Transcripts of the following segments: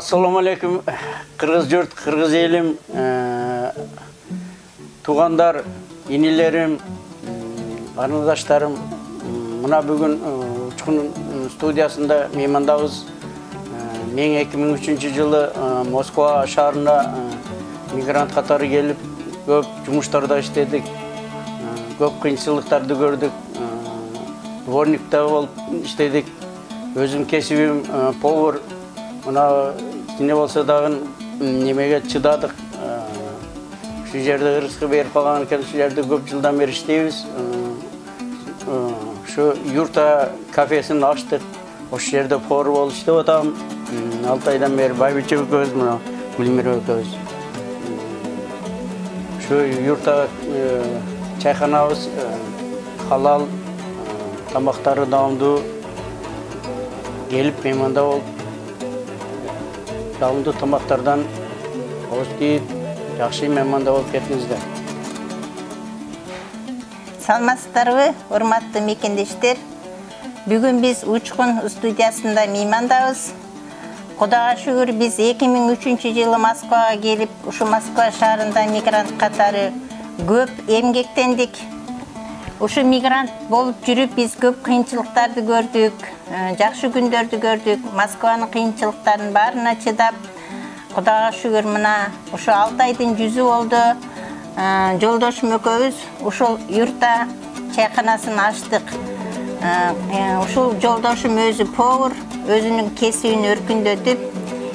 Assalamu alaikum, Kırgız jurt, Kırgız elim, tuğandar, inilerim, arkadaşlarım. Mına bugün Uçkun'un studiyasında mehmandabız. Men 2003 yılı Moskva şahrına migrant katarı gelip көп жұмыштарда işledik. Көп кыйынчылыктарды gördük. Дворникта болып işledik. Özüm kesibim повар. Мына не болса дагы немеге чыдадык. Şu жерде рызкы берип калган экен, şu жерде көп жылдан бери иштейбиз. Şu yurta kafesini açtık. Oş жерде повар болуп иштеп атам. 6 aydan beri Baybиче экөөбүз, мына Гүлмира экөөбүз. Şu yurta çayxanabız halal tamaqtары davamlı gelip mehmanda olup davamlı tamaqtardan hoş deyip yaxşı mehmanda olup ketіңіздер. Саламатсыздарбы, урматтуу мекендештер. Бүгүн биз Учкун студиясында меймандабыз. Кудайга шүгүр биз 2003 жылы Москвага келип, ушу Москва шаарында мигрант катары көп эмгектендик. Ушу мигрант болуп жүрүп биз көп кыйынчылыктарды көрдүк, жакшы күндөрдү көрдүк. Москванын кыйынчылыктарынын баарына чыдап, Кудайга шүгүр мына ушу 6 айдын жүзү болду. Жолдошум экөөбүз ушул юртта чайканасын ачтык. Ушул жолдошум өзү повар, өзүнүн кесибин өркүндөтүп,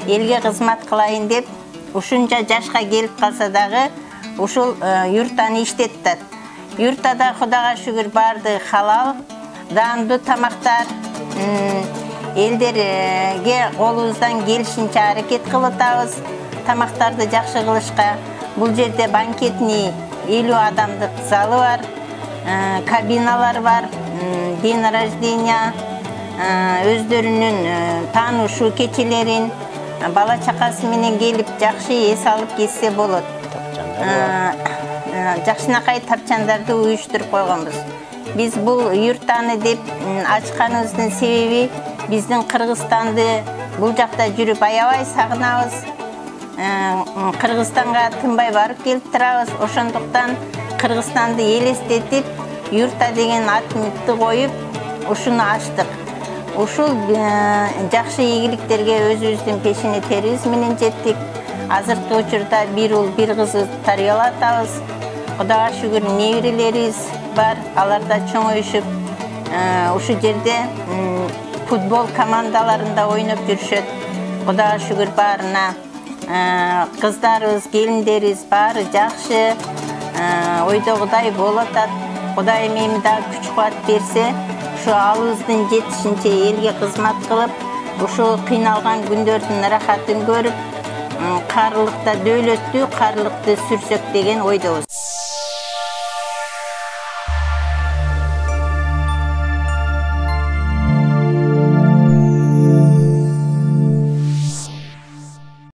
элге кызмат кылайын деп, ушунча жашка келип калса дагы ушул юрттаны иштеттат. Юрттада Кудайга шүгүр барды халал, даамдуу тамактар, элдерге колубуздан келишинче аракет кылып атабыз. Тамактарды жакшы кылышка. Бул жерде банкетный 50 адамдык залы бар, кабиналар бар, день рождения, өздөрүнүн таанышуу кечелерин бала чакасы менен келип жакшы эс алып кетсе болот. Жакшынакай тапчандарды уюштуруп койгонбуз. Биз бул юрттаны деп ачканыбыздын себеби биздин Кыргызстанды бул жакта жүрүп аябай сагынабыз. Кыргызстанга тынбай барып келип турабыз. Ошондуктан Кыргызстанды элестетип, юрта деген атты коюп, ушуну ачтык. Ушул жакшы ийгиликтерге өзүбүздүн пешине терибиз менен жеттик. Азыркы учурда бир уул, бир кызды тарбиялатабыз. Кудайга шүгүр неберелерибиз бар, алар да чоңоюшуп, ушу жерде футбол командаларында ойноп жүрүшөт. Кудайга шүгүр баарына кыздарыбыз, келиндерибиз баары жакшы, ойдогудай болуп атат. Кудай эми дагы күч-кубат берсе, ушу алыбыздын жетишинче элге кызмат кылып, ушу кыйналган күндөрдүн рахатын көрүп, карылыкта дөөлөттү, карылыкты сүрсөк деген ойдобуз.